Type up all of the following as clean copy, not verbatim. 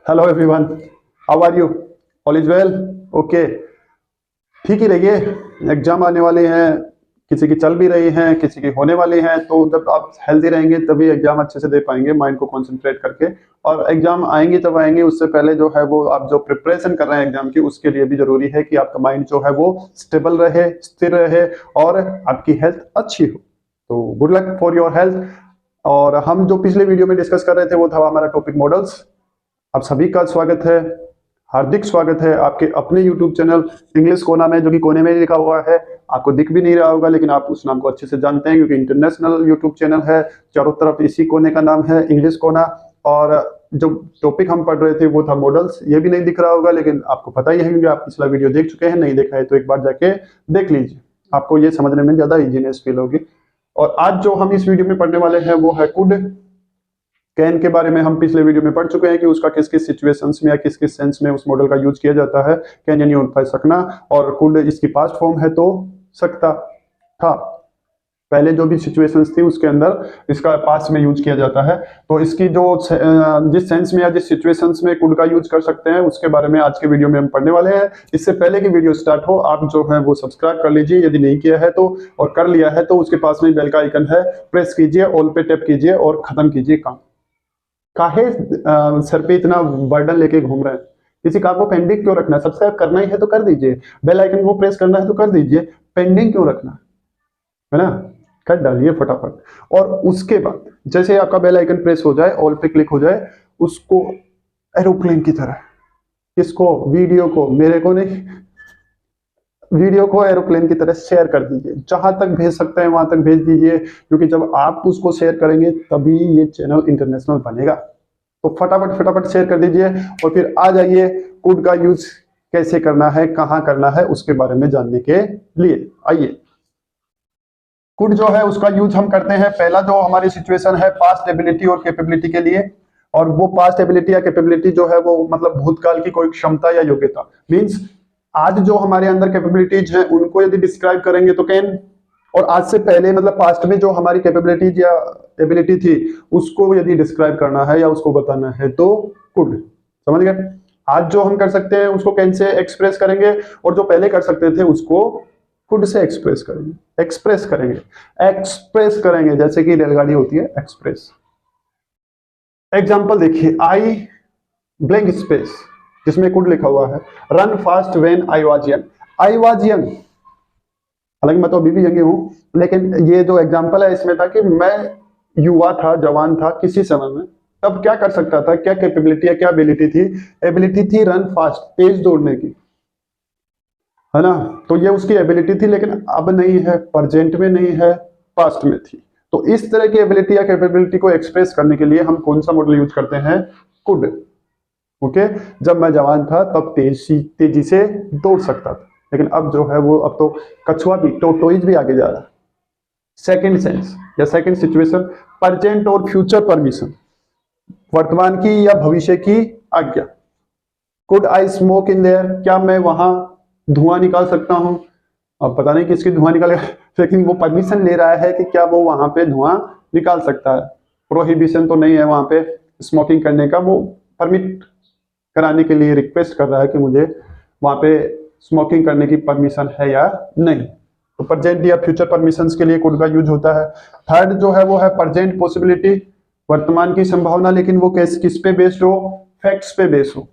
Hello everyone, how are you? All is well? Okay, ठीक ही रहिए। एग्जाम आने वाले हैं, किसी की चल भी रही हैं, किसी की होने वाली हैं। तो जब आप हेल्दी रहेंगे तभी एग्जाम अच्छे से दे पाएंगे, माइंड को कंसंट्रेट करके। और एग्जाम आएंगे तब आएंगे, उससे पहले जो है वो आप जो प्रिपरेशन कर रहे हैं एग्जाम की, उसके लिए भी जरूरी है कि आपका माइंड जो है वो स्टेबल रहे, स्थिर रहे और आपकी हेल्थ अच्छी हो। तो good luck for your health. और हम जो पिछले वीडियो में डिस्कस कर रहे थे वो था हमारा टॉपिक मॉडल्स। आप सभी का स्वागत है, हार्दिक स्वागत है आपके अपने YouTube चैनल इंग्लिश कोना में, जो कि कोने में लिखा हुआ है। आपको दिख भी नहीं रहा होगा, लेकिन आप उस नाम को अच्छे से जानते हैं क्योंकि इंटरनेशनल YouTube चैनल है। चारों तरफ इसी कोने का नाम है, इंग्लिश कोना। और जो टॉपिक हम पढ़ रहे थे वो था मॉडल्स। ये भी नहीं दिख रहा होगा, लेकिन आपको पता ही है क्योंकि आप पिछला वीडियो देख चुके हैं। नहीं देखा है तो एक बार जाके देख लीजिए, आपको ये समझने में ज्यादा इजीनेस फील होगी। और आज जो हम इस वीडियो में पढ़ने वाले हैं वो है कुड। कैन के बारे में हम पिछले वीडियो में पढ़ चुके हैं कि उसका किस किस सिचुएशंस में या किस किस सेंस में उस मॉडल का यूज किया जाता है। कैन यानी होता है सकना, और कुड इसकी पास्ट फॉर्म है तो सकता था। पहले जो भी सिचुएशंस थी उसके अंदर इसका पास्ट में यूज किया जाता है। तो इसकी जो जिस सेंस में या जिस सिचुएशंस में कुड का यूज कर सकते हैं उसके बारे में आज के वीडियो में हम पढ़ने वाले हैं। इससे पहले कि वीडियो स्टार्ट हो, आप जो है वो सब्सक्राइब कर लीजिए यदि नहीं किया है तो, और कर लिया है तो उसके पास में बेल का आइकन है, प्रेस कीजिए, ऑल पे टैप कीजिए और खत्म कीजिए काम। काहे सर पे इतना बर्डन लेके घूम रहे हैं? किसी काम को पेंडिंग क्यों रखना है? सब्सक्राइब करना ही है तो कर दीजिए, बेल आइकन को प्रेस करना है तो कर दीजिए, पेंडिंग क्यों रखना है ना? कर डालिए फटाफट। और उसके बाद जैसे आपका बेल आइकन प्रेस हो जाए, ऑल पे क्लिक हो जाए, उसको एरोप्लेन की तरह, किसको? वीडियो को, मेरे को नहीं, वीडियो को एरोप्लेन की तरह शेयर कर दीजिए। जहां तक भेज सकते हैं वहां तक भेज दीजिए, क्योंकि जब आप उसको शेयर करेंगे तभी ये चैनल इंटरनेशनल बनेगा। तो फटाफट फटाफट शेयर कर दीजिए। और फिर आ जाइए कुड का यूज कैसे करना है, कहां करना है, उसके बारे में जानने के लिए आइए। कुड जो है उसका यूज हम करते हैं, पहला जो हमारी सिचुएशन है पास्ट एबिलिटी और कैपेबिलिटी के लिए। और वो पास्ट एबिलिटी या कैपेबिलिटी जो है वो मतलब भूतकाल की कोई क्षमता या योग्यता। मीन्स आज जो हमारे अंदर कैपेबिलिटीज हैं उनको यदि डिस्क्राइब करेंगे तो कैन, और आज से पहले मतलब पास्ट में जो हमारी कैपेबिलिटीज या एबिलिटी थी उसको यदि डिस्क्राइब करना है या उसको बताना है तो कुड। समझ गए? आज जो हम कर सकते हैं उसको कैन से एक्सप्रेस करेंगे, और जो पहले कर सकते थे उसको कुड से एक्सप्रेस करेंगे। एक्सप्रेस करेंगे जैसे कि रेलगाड़ी होती है एक्सप्रेस। एग्जाम्पल देखिए, आई ब्लैंक स्पेस जिसमें कुड लिखा हुआ है, run fast when I was young. I was young, हालांकि मैं तो अभी भी यंग हूं, लेकिन ये जो एग्जांपल है इसमें था कि मैं युवा था, जवान था किसी समय में, तब क्या कर सकता था, क्या कैपेबिलिटी है, क्या एबिलिटी थी? एबिलिटी थी रन फास्ट, तेज दौड़ने की, है ना? तो ये उसकी एबिलिटी थी, लेकिन अब नहीं है, प्रेजेंट में नहीं है, पास्ट में थी। तो इस तरह की एबिलिटी या कैपेबिलिटी को एक्सप्रेस करने के लिए हम कौन सा मॉडल यूज करते हैं? कुड। ओके, जब मैं जवान था तब तेजी से दौड़ सकता था, लेकिन अब जो है वो, अब तो कछुआ भी, टोटोइज भी आगे जा रहा है। सेकंड सेंस या सेकंड सिचुएशन, प्रेजेंट और फ्यूचर परमिशन, वर्तमान की या भविष्य की आज्ञा। Could I smoke in their, क्या मैं वहां धुआं निकाल सकता हूं? अब पता नहीं किसकी धुआं निकालेगा, लेकिन वो परमिशन ले रहा है कि क्या वो वहां पे धुआं निकाल सकता है। प्रोहिबिशन तो नहीं है वहां पे स्मोकिंग करने का, वो परमिट कराने के लिए रिक्वेस्ट कर रहा है कि मुझे वहां पे स्मोकिंग करने की परमिशन है या नहीं। तो प्रेजेंट या फ्यूचर परमिशंस के लिए कुड का यूज होता है। थर्ड जो है वो है प्रेजेंट पॉसिबिलिटी, वर्तमान की संभावना, लेकिन वो किस पे बेस्ड हो? फैक्ट्स पे बेस्ड हो,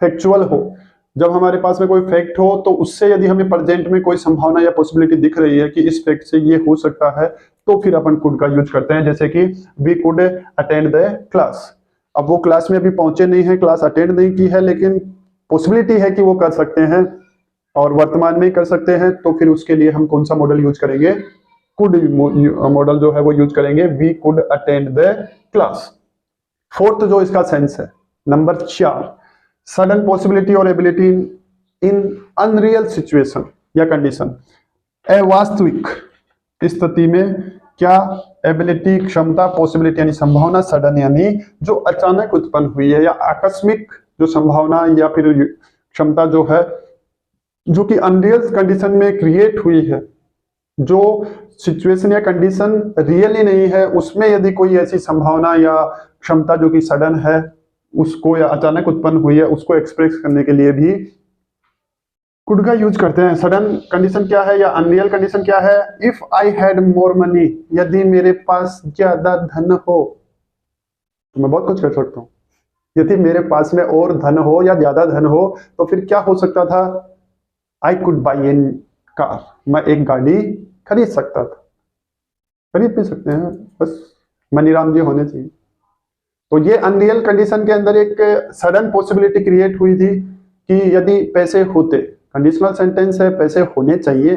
फैक्चुअल हो। जब हमारे पास में कोई फैक्ट हो तो उससे यदि हमें प्रेजेंट में कोई संभावना या पॉसिबिलिटी दिख रही है कि इस फैक्ट से ये हो सकता है, तो फिर अपन कुड का यूज करते हैं। जैसे कि we could attend the class. अब वो क्लास में अभी पहुंचे नहीं है, क्लास अटेंड नहीं की है, लेकिन पॉसिबिलिटी है कि वो कर सकते हैं और वर्तमान में कर सकते हैं। तो फिर उसके लिए हम कौन सा मॉडल यूज करेंगे? कुड मॉडल जो है वो यूज करेंगे, we could attend the class. Fourth जो इसका सेंस है, नंबर 4, सडन पॉसिबिलिटी और एबिलिटी इन अनरियल सिचुएशन या कंडीशन। अवास्तविक स्थिति में क्या एबिलिटी, क्षमता, पॉसिबिलिटी यानी संभावना, सडन यानी जो अचानक उत्पन्न हुई है, या आकस्मिक जो संभावना या फिर क्षमता जो है, जो कि अनरियल कंडीशन में क्रिएट हुई है, जो सिचुएशन या कंडीशन रियली नहीं है, उसमें यदि कोई ऐसी संभावना या क्षमता जो कि सडन है, उसको या अचानक उत्पन्न हुई है उसको एक्सप्रेस करने के लिए भी कुड का यूज करते हैं। सडन कंडीशन क्या है या अनरियल कंडीशन क्या है? If I had more money, यदि मेरे पास ज्यादा धन हो तो मैं बहुत कुछ कर सकता हूँ। यदि मेरे पास में और धन हो या ज्यादा धन हो तो फिर क्या हो सकता था? I could buy an car, मैं एक गाड़ी खरीद सकता था। खरीद भी सकते हैं, बस मनीराम जी होने चाहिए। तो ये अनरियल कंडीशन के अंदर एक सडन पॉसिबिलिटी क्रिएट हुई थी कि यदि पैसे होते, कंडीशनल सेंटेंस है, पैसे होने चाहिए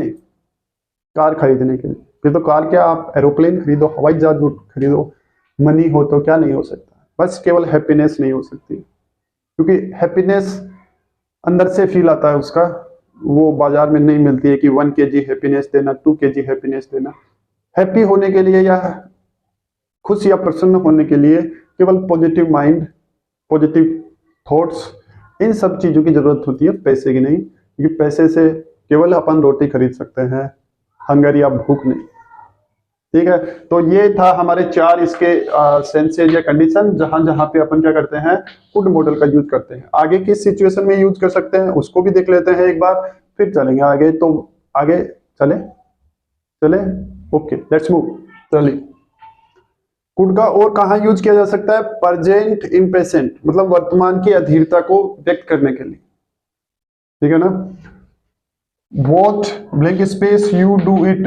कार खरीदने के लिए। फिर तो कार क्या, आप एरोप्लेन खरीदो, हवाई जहाज खरीदो, मनी हो तो क्या नहीं हो सकता। बस केवल हैप्पीनेस नहीं हो सकती, क्योंकि हैप्पीनेस अंदर से फील आता है उसका, वो बाजार में नहीं मिलती है कि 1 kg हैप्पीनेस देना, 2 kg हैप्पीनेस देना। हैप्पी होने के लिए या खुश या प्रसन्न होने के लिए केवल पॉजिटिव माइंड, पॉजिटिव थॉट्स, इन सब चीजों की जरूरत होती है, पैसे की नहीं। क्योंकि पैसे से केवल अपन रोटी खरीद सकते हैं, हंगर या भूख नहीं। ठीक है, तो ये था हमारे 4 इसके सेंसेज या कंडीशन जहां जहां पे अपन क्या करते हैं, कुड मॉडल का यूज करते हैं। आगे किस सिचुएशन में यूज कर सकते हैं उसको भी देख लेते हैं एक बार, फिर चलेंगे आगे। तो आगे चले चले ओके, लेट्स मूव। चलिए, कुड का और कहाँ यूज किया जा सकता है? प्रेजेंट इम्पेशेंट, मतलब वर्तमान की अधीरता को व्यक्त करने के लिए। ठीक है ना? What blank space you do it,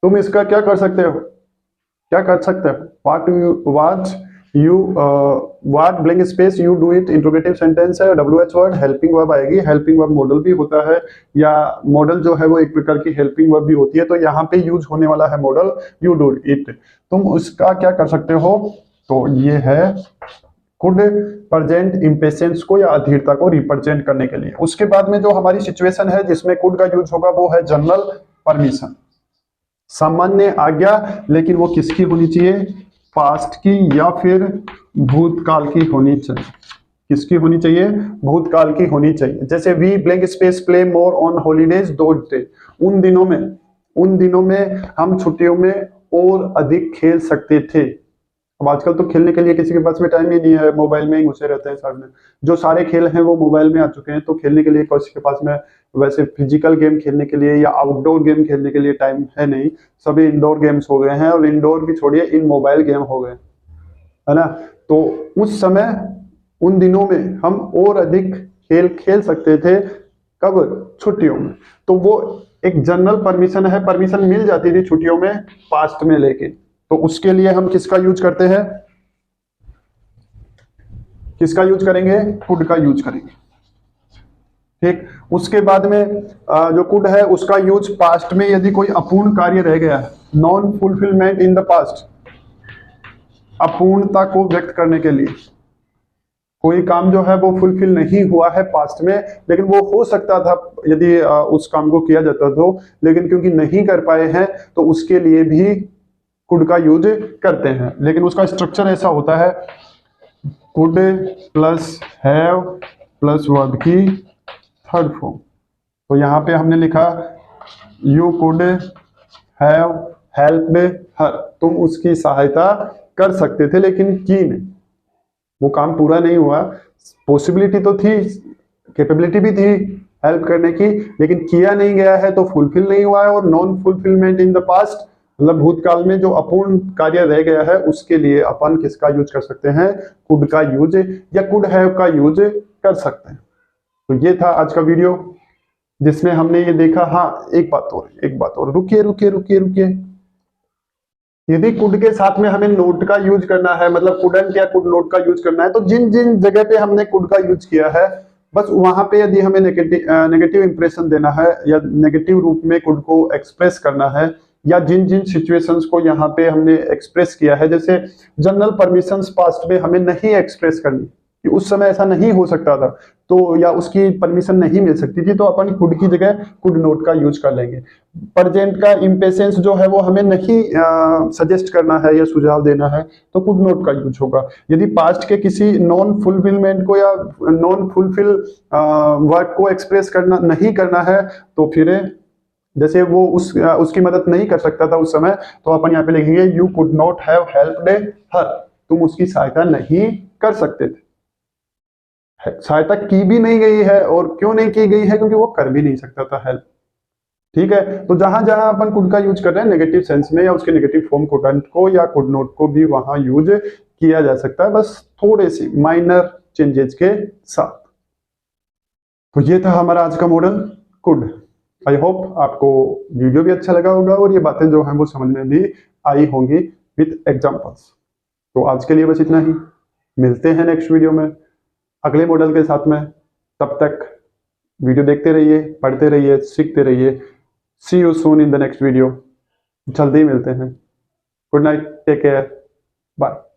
तुम इसका क्या कर सकते हो, क्या कर सकते हो? What blank space you do it interrogative sentence है, WH वर्ड, हेल्पिंग वर्ब आएगी। हेल्पिंग वर्ब मॉडल भी होता है, या मॉडल जो है वो एक प्रकार की हेल्पिंग वर्ब भी होती है। तो यहाँ पे यूज होने वाला है मॉडल यू डू इट, तुम उसका क्या कर सकते हो? तो ये है कुड प्रेजेंट इम्पेशेंस को या अधीरता को रिप्रेजेंट करने के लिए। उसके बाद में जो हमारी सिचुएशन है जिसमें कुड का यूज होगा वो है जनरल परमिशन, सामान्य आज्ञा। लेकिन वो किसकी होनी चाहिए? पास्ट की या फिर भूतकाल की होनी चाहिए। किसकी होनी चाहिए? भूतकाल की होनी चाहिए। जैसे we blank space play more on holidays those day, उन दिनों में हम छुट्टियों में और अधिक खेल सकते थे। अब आजकल तो खेलने के लिए किसी के पास में टाइम ही नहीं है, मोबाइल में ही घुसे रहते हैं सामने। जो सारे खेल हैं वो मोबाइल में आ चुके हैं, तो खेलने के लिए किसी के पास में वैसे फिजिकल गेम खेलने के लिए या आउटडोर गेम खेलने के लिए टाइम है नहीं। सभी इंडोर गेम्स हो गए हैं, और इंडोर भी छोड़िए, इन मोबाइल गेम हो गए, है ना? तो उस समय, उन दिनों में हम और अधिक खेल खेल सकते थे। कब? छुट्टियों में। तो वो एक जनरल परमिशन है, परमिशन मिल जाती थी छुट्टियों में पास्ट में। लेकिन तो उसके लिए हम किसका यूज करते हैं? किसका यूज करेंगे? कुड का यूज करेंगे। ठीक, उसके बाद में जो कुड है उसका यूज पास्ट में, यदि कोई अपूर्ण कार्य रह गया है, non fulfilment in the past, अपूर्णता को व्यक्त करने के लिए। कोई काम जो है वो फुलफिल नहीं हुआ है पास्ट में, लेकिन वो हो सकता था यदि उस काम को किया जाता तो, लेकिन क्योंकि नहीं कर पाए हैं तो उसके लिए भी कुड का यूज करते हैं। लेकिन उसका स्ट्रक्चर ऐसा होता है, could plus have plus verb की थर्ड फॉर्म। तो यहाँ पे हमने लिखा यू कुड हैव हेल्प्ड हर, तुम उसकी सहायता कर सकते थे लेकिन की नहीं, वो काम पूरा नहीं हुआ। पॉसिबिलिटी तो थी, कैपेबिलिटी भी थी हेल्प करने की, लेकिन किया नहीं गया है तो फुलफिल नहीं हुआ है। और non fulfilment in the past, मतलब भूतकाल में जो अपूर्ण कार्य रह गया है उसके लिए अपन किसका यूज कर सकते हैं? कुड का यूज या कुड हैव का यूज कर सकते हैं। तो ये था आज का वीडियो जिसमें हमने ये देखा। हाँ, एक बात और, रुकिए। यदि कुड के साथ में हमें नोट का यूज करना है, मतलब कुडंट या कुड नोट का यूज करना है, तो जिन जिन जगह पे हमने कुड का यूज किया है बस वहां पे यदि हमें नेगेटिव इंप्रेशन देना है या नेगेटिव रूप में कुड को एक्सप्रेस करना है, या जिन जिन सिचुएशंस को यहाँ पे हमने एक्सप्रेस किया है, जैसे जनरल परमिशंस पास्ट में हमें नहीं एक्सप्रेस करनी कि उस समय ऐसा नहीं हो सकता था, तो या उसकी परमिशन नहीं मिल सकती थी, तो अपन कुड की जगह कुड नोट का यूज कर लेंगे। प्रेजेंट का इम्पेशेंस जो है वो हमें नहीं सजेस्ट करना है या सुझाव देना है, तो कुड नोट का यूज होगा। यदि पास्ट के किसी नॉन फुलफिलमेंट को या नॉन फुलफिल वर्क को एक्सप्रेस करना नहीं करना है, तो फिर जैसे वो उसकी मदद नहीं कर सकता था उस समय, तो अपन यहाँ पे लिखेंगे you could not have helped हर, तुम उसकी सहायता नहीं कर सकते थे। सहायता की भी नहीं गई है, और क्यों नहीं की गई है, क्योंकि वो कर भी नहीं सकता था हेल्प। ठीक है, तो जहां जहां अपन कुड का यूज कर रहे हैं नेगेटिव सेंस में या उसके नेगेटिव फॉर्म कुडंट को या कुड नॉट को भी वहां यूज किया जा सकता है, बस थोड़े सी माइनर चेंजेस के साथ। तो ये था हमारा आज का मॉडल कुड। आई होप आपको वीडियो भी अच्छा लगा होगा और ये बातें जो हैं वो समझ में भी आई होंगी विथ एग्जांपल्स। तो आज के लिए बस इतना ही, मिलते हैं नेक्स्ट वीडियो में अगले मॉडल के साथ में। तब तक वीडियो देखते रहिए, पढ़ते रहिए, सीखते रहिए। See you soon in the next video. जल्दी मिलते हैं। Good night, take care, bye.